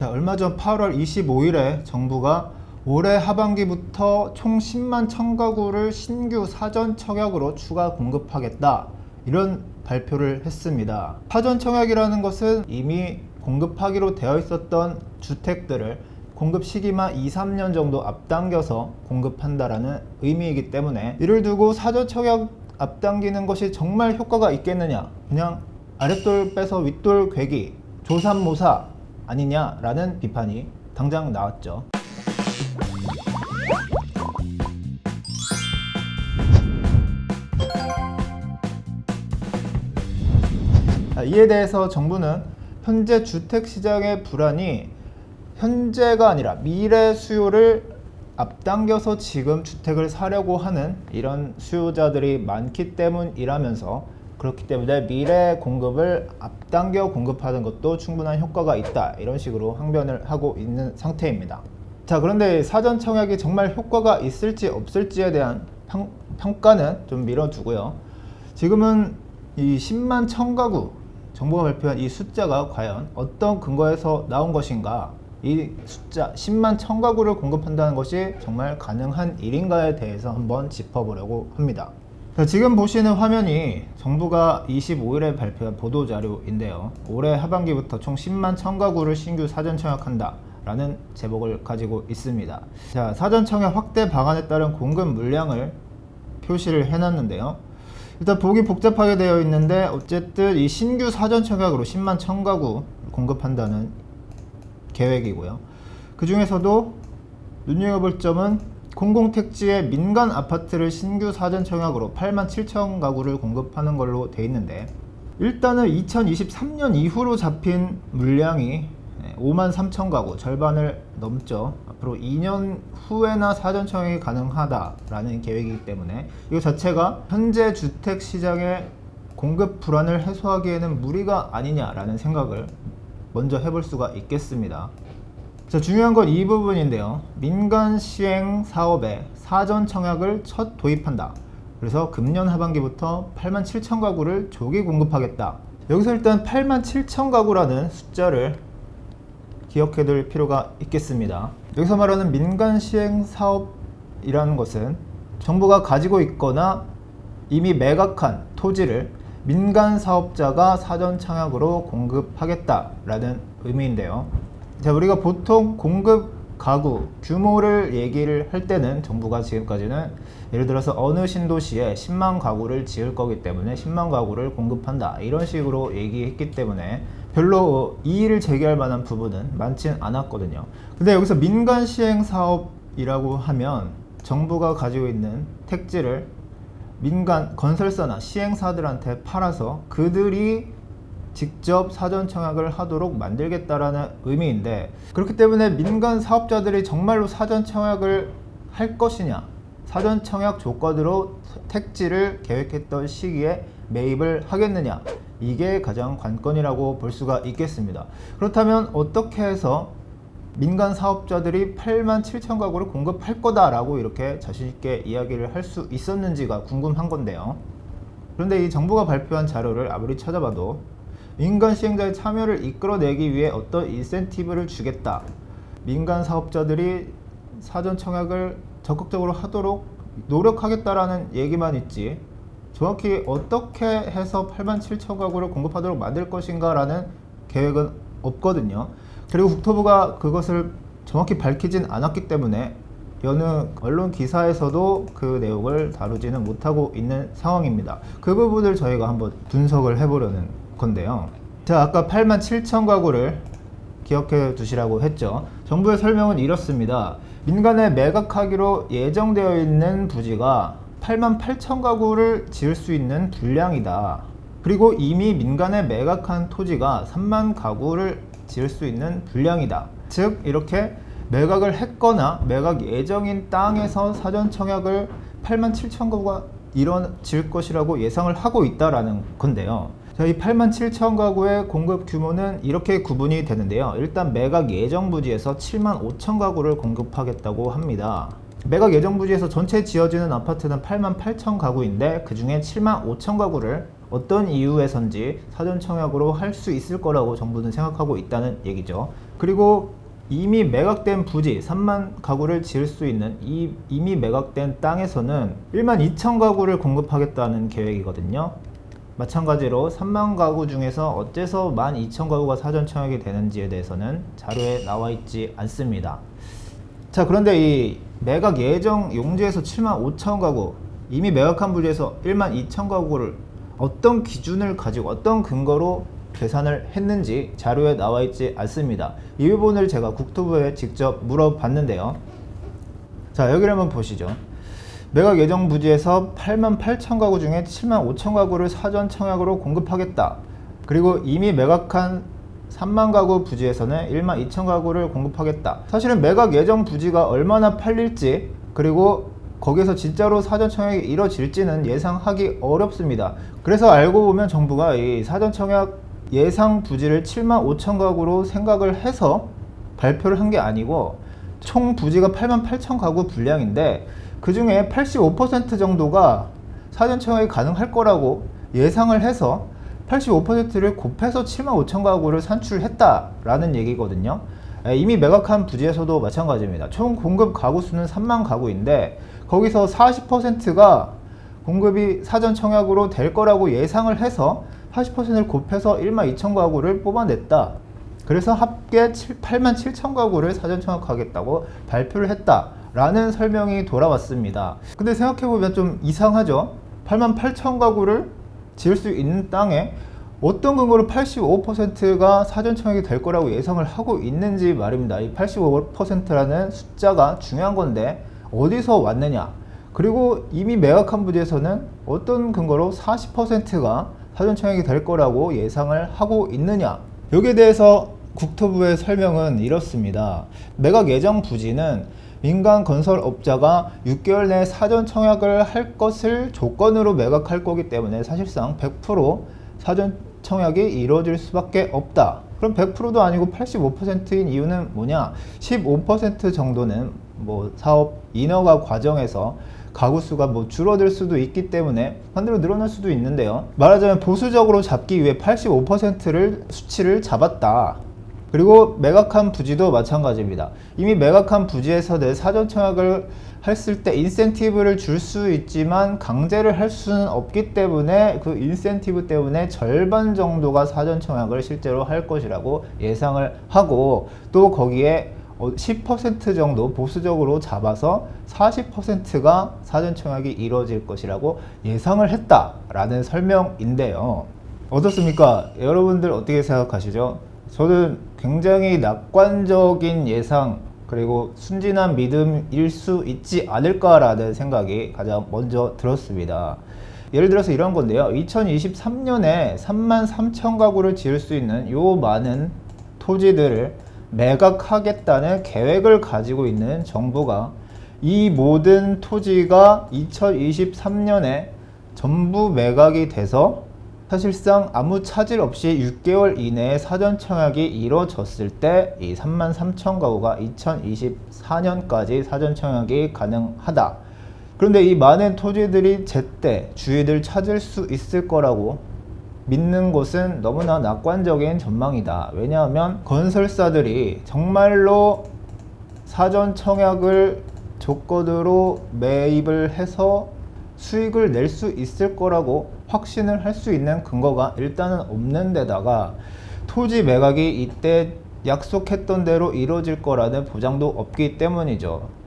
자, 얼마 전 8월 25일에 정부가 올해 하반기부터 총 10만 1000가구를 신규 사전 청약으로 추가 공급하겠다, 이런 발표를 했습니다. 사전 청약이라는 것은 이미 공급하기로 되어 있었던 주택들을 공급 시기만 2-3년 정도 앞당겨서 공급한다라는 의미이기 때문에, 이를 두고 사전 청약 앞당기는 것이 정말 효과가 있겠느냐, 그냥 아랫돌 빼서 윗돌 괴기, 조삼모사 아니냐라는 비판이 당장 나왔죠. 이에 대해서 정부는 현재 주택시장의 불안이 현재가 아니라 미래 수요를 앞당겨서 지금 주택을 사려고 하는 이런 수요자들이 많기 때문이라면서, 그렇기 때문에 미래 공급을 앞당겨 공급하는 것도 충분한 효과가 있다, 이런 식으로 항변을 하고 있는 상태입니다. 자, 그런데 사전 청약이 정말 효과가 있을지 없을지에 대한 평가는 좀 미뤄두고요. 지금은 이 10만 1000가구, 정부가 발표한 이 숫자가 과연 어떤 근거에서 나온 것인가, 이 숫자 10만 1000가구를 공급한다는 것이 정말 가능한 일인가에 대해서 한번 짚어보려고 합니다. 자, 지금 보시는 화면이 정부가 25일에 발표한 보도자료인데요. 올해 하반기부터 총 10만 1000가구를 신규 사전 청약한다 라는 제목을 가지고 있습니다. 자, 사전 청약 확대 방안에 따른 공급 물량을 표시를 해놨는데요. 일단 보기 복잡하게 되어 있는데, 어쨌든 이 신규 사전 청약으로 10만 1000가구 공급한다는 계획이고요. 그 중에서도 눈여겨볼 점은 공공택지의 민간 아파트를 신규 사전 청약으로 8만 7천 가구를 공급하는 걸로 돼 있는데, 일단은 2023년 이후로 잡힌 물량이 5만 3천 가구, 절반을 넘죠. 앞으로 2년 후에나 사전 청약이 가능하다라는 계획이기 때문에 이거 자체가 현재 주택 시장의 공급 불안을 해소하기에는 무리가 아니냐라는 생각을 먼저 해볼 수가 있겠습니다. 자, 중요한 건 이 부분인데요. 민간 시행 사업에 사전 청약을 첫 도입한다. 그래서 금년 하반기부터 8만 7천 가구를 조기 공급하겠다. 여기서 일단 8만 7천 가구라는 숫자를 기억해 둘 필요가 있겠습니다. 여기서 말하는 민간 시행 사업이라는 것은 정부가 가지고 있거나 이미 매각한 토지를 민간 사업자가 사전 청약으로 공급하겠다라는 의미인데요. 자, 우리가 보통 공급 가구 규모를 얘기를 할 때는 정부가 지금까지는 예를 들어서 어느 신도시에 10만 가구를 지을 거기 때문에 10만 가구를 공급한다, 이런 식으로 얘기했기 때문에 별로 이의를 제기할 만한 부분은 많진 않았거든요. 근데 여기서 민간 시행 사업이라고 하면 정부가 가지고 있는 택지를 민간 건설사나 시행사들한테 팔아서 그들이 직접 사전 청약을 하도록 만들겠다라는 의미인데, 그렇기 때문에 민간 사업자들이 정말로 사전 청약을 할 것이냐, 사전 청약 조건으로 택지를 계획했던 시기에 매입을 하겠느냐, 이게 가장 관건이라고 볼 수가 있겠습니다. 그렇다면 어떻게 해서 민간 사업자들이 8만 7천 가구를 공급할 거다라고 이렇게 자신있게 이야기를 할 수 있었는지가 궁금한 건데요. 그런데 이 정부가 발표한 자료를 아무리 찾아봐도 민간 시행자의 참여를 이끌어내기 위해 어떤 인센티브를 주겠다, 민간 사업자들이 사전 청약을 적극적으로 하도록 노력하겠다라는 얘기만 있지, 정확히 어떻게 해서 8만 7천 가구를 공급하도록 만들 것인가 라는 계획은 없거든요. 그리고 국토부가 그것을 정확히 밝히진 않았기 때문에 여느 언론 기사에서도 그 내용을 다루지는 못하고 있는 상황입니다. 그 부분을 저희가 한번 분석을 해보려는 건데요. 자, 아까 8만 7천 가구를 기억해 두시라고 했죠. 정부의 설명은 이렇습니다. 민간에 매각하기로 예정되어 있는 부지가 8만 8천 가구를 지을 수 있는 분량이다. 그리고 이미 민간에 매각한 토지가 3만 가구를 지을 수 있는 분량이다. 즉, 이렇게 매각을 했거나 매각 예정인 땅에서 사전 청약을 8만 7천 가구가 이뤄질 것이라고 예상을 하고 있다라는 건데요. 자, 이 8만 7천 가구의 공급 규모는 이렇게 구분이 되는데요. 일단 매각 예정 부지에서 7만 5천 가구를 공급하겠다고 합니다. 매각 예정 부지에서 전체 지어지는 아파트는 8만 8천 가구인데, 그 중에 7만 5천 가구를 어떤 이유에선지 사전 청약으로 할 수 있을 거라고 정부는 생각하고 있다는 얘기죠. 그리고 이미 매각된 부지 3만 가구를 지을 수 있는 이미 매각된 땅에서는 1만 2천 가구를 공급하겠다는 계획이거든요. 마찬가지로 3만 가구 중에서 어째서 12,000가구가 사전 청약이 되는지에 대해서는 자료에 나와 있지 않습니다. 자, 그런데 이 매각 예정 용지에서 7만 5천 가구, 이미 매각한 부지에서 1만 2천 가구를 어떤 기준을 가지고 어떤 근거로 계산을 했는지 자료에 나와 있지 않습니다. 이 부분을 제가 국토부에 직접 물어봤는데요. 자, 여기를 한번 보시죠. 매각 예정 부지에서 8만 8천 가구 중에 7만 5천 가구를 사전 청약으로 공급하겠다. 그리고 이미 매각한 3만 가구 부지에서는 1만 2천 가구를 공급하겠다. 사실은 매각 예정 부지가 얼마나 팔릴지, 그리고 거기서 진짜로 사전 청약이 이뤄질지는 예상하기 어렵습니다. 그래서 알고 보면 정부가 이 사전 청약 예상 부지를 7만 5천 가구로 생각을 해서 발표를 한 게 아니고, 총 부지가 8만 8천 가구 분량인데 그 중에 85% 정도가 사전 청약이 가능할 거라고 예상을 해서 85%를 곱해서 7만 5천 가구를 산출했다라는 얘기거든요. 이미 매각한 부지에서도 마찬가지입니다. 총 공급 가구 수는 3만 가구인데 거기서 40%가 공급이 사전 청약으로 될 거라고 예상을 해서 40%를 곱해서 1만 2천 가구를 뽑아냈다. 그래서 합계 8만 7천 가구를 사전 청약하겠다고 발표를 했다 라는 설명이 돌아왔습니다. 근데 생각해보면 좀 이상하죠. 8만 8천 가구를 지을 수 있는 땅에 어떤 근거로 85%가 사전 청약이 될 거라고 예상을 하고 있는지 말입니다. 이 85%라는 숫자가 중요한 건데 어디서 왔느냐, 그리고 이미 매각한 부지에서는 어떤 근거로 40%가 사전 청약이 될 거라고 예상을 하고 있느냐. 여기에 대해서 국토부의 설명은 이렇습니다. 매각 예정 부지는 민간 건설업자가 6개월 내에 사전 청약을 할 것을 조건으로 매각할 거기 때문에 사실상 100% 사전 청약이 이루어질 수밖에 없다. 그럼 100%도 아니고 85%인 이유는 뭐냐? 15% 정도는 사업 인허가 과정에서 가구 수가 줄어들 수도 있기 때문에 반대로 늘어날 수도 있는데요. 말하자면 보수적으로 잡기 위해 85%를 수치를 잡았다. 그리고 매각한 부지도 마찬가지입니다. 이미 매각한 부지에서 내 사전 청약을 했을 때 인센티브를 줄 수 있지만 강제를 할 수는 없기 때문에 그 인센티브 때문에 절반 정도가 사전 청약을 실제로 할 것이라고 예상을 하고, 또 거기에 10% 정도 보수적으로 잡아서 40%가 사전 청약이 이루어질 것이라고 예상을 했다라는 설명인데요. 어떻습니까? 여러분들 어떻게 생각하시죠? 저는 굉장히 낙관적인 예상, 그리고 순진한 믿음일 수 있지 않을까라는 생각이 가장 먼저 들었습니다. 예를 들어서 이런 건데요. 2023년에 3만 3천 가구를 지을 수 있는 요 많은 토지들을 매각하겠다는 계획을 가지고 있는 정부가 이 모든 토지가 2023년에 전부 매각이 돼서 사실상 아무 차질 없이 6개월 이내에 사전 청약이 이루어졌을 때 이 3만 3천 가구가 2024년까지 사전 청약이 가능하다. 그런데 이 많은 토지들이 제때 주인을 찾을 수 있을 거라고 믿는 것은 너무나 낙관적인 전망이다. 왜냐하면 건설사들이 정말로 사전 청약을 조건으로 매입을 해서 수익을 낼 수 있을 거라고 확신을 할 수 있는 근거가 일단은 없는 데다가 토지 매각이 이때 약속했던 대로 이루어질 거라는 보장도 없기 때문이죠.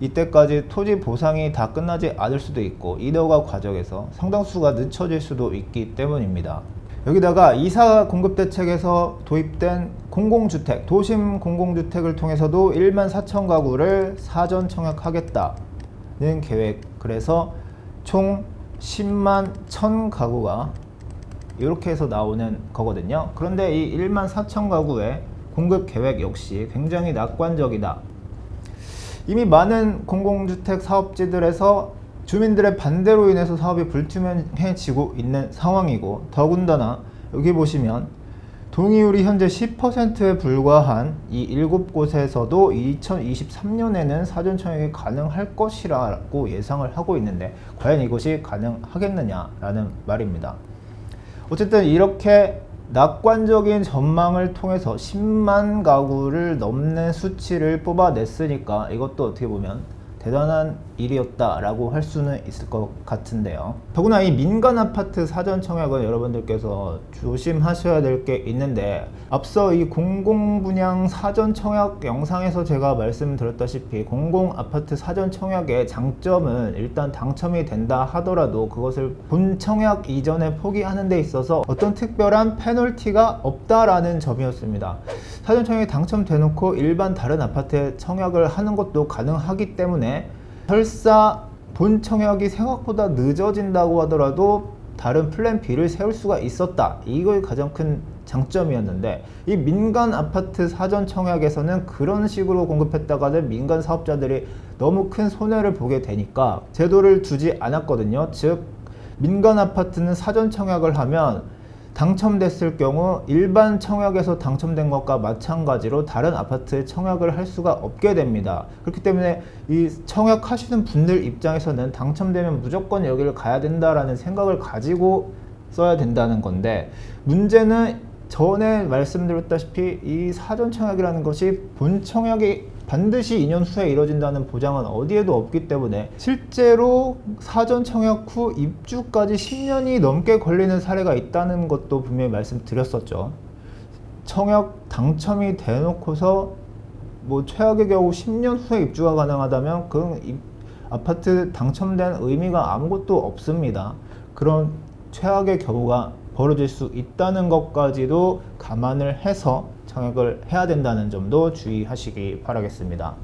이때까지 토지 보상이 다 끝나지 않을 수도 있고 인허가 과정에서 상당수가 늦춰질 수도 있기 때문입니다. 여기다가 이사 공급 대책에서 도입된 공공주택, 도심 공공주택을 통해서도 1만 4천 가구를 사전 청약하겠다는 계획, 그래서 총 10만 1천 가구가 이렇게 해서 나오는 거거든요. 그런데 이 1만 4천 가구의 공급 계획 역시 굉장히 낙관적이다. 이미 많은 공공주택 사업지들에서 주민들의 반대로 인해서 사업이 불투명해지고 있는 상황이고, 더군다나 여기 보시면 동의율이 현재 10%에 불과한 이 7곳에서도 2023년에는 사전 청약이 가능할 것이라고 예상을 하고 있는데 과연 이것이 가능하겠느냐라는 말입니다. 어쨌든 이렇게 낙관적인 전망을 통해서 10만 가구를 넘는 수치를 뽑아냈으니까 이것도 어떻게 보면 대단한 일이었다라고 할 수는 있을 것 같은데요. 더구나 이 민간 아파트 사전 청약은 여러분들께서 조심하셔야 될 게 있는데, 앞서 이 공공분양 사전 청약 영상에서 제가 말씀드렸다시피 공공 아파트 사전 청약의 장점은 일단 당첨이 된다 하더라도 그것을 본 청약 이전에 포기하는 데 있어서 어떤 특별한 페널티가 없다라는 점이었습니다. 사전 청약에 당첨돼놓고 일반 다른 아파트에 청약을 하는 것도 가능하기 때문에 설사 본 청약이 생각보다 늦어진다고 하더라도 다른 플랜 B를 세울 수가 있었다. 이걸 가장 큰 장점이었는데, 이 민간 아파트 사전 청약에서는 그런 식으로 공급했다가는 민간 사업자들이 너무 큰 손해를 보게 되니까 제도를 두지 않았거든요. 즉 민간 아파트는 사전 청약을 하면 당첨됐을 경우 일반 청약에서 당첨된 것과 마찬가지로 다른 아파트에 청약을 할 수가 없게 됩니다. 그렇기 때문에 이 청약하시는 분들 입장에서는 당첨되면 무조건 여기를 가야 된다라는 생각을 가지고 써야 된다는 건데, 문제는 전에 말씀드렸다시피 이 사전 청약이라는 것이 본 청약이 반드시 2년 후에 이뤄진다는 보장은 어디에도 없기 때문에 실제로 사전 청약 후 입주까지 10년이 넘게 걸리는 사례가 있다는 것도 분명히 말씀드렸었죠. 청약 당첨이 돼놓고서 뭐 최악의 경우 10년 후에 입주가 가능하다면 그 아파트 당첨된 의미가 아무것도 없습니다. 그런 최악의 경우가 벌어질 수 있다는 것까지도 감안을 해서 청약을 해야 된다는 점도 주의하시기 바라겠습니다.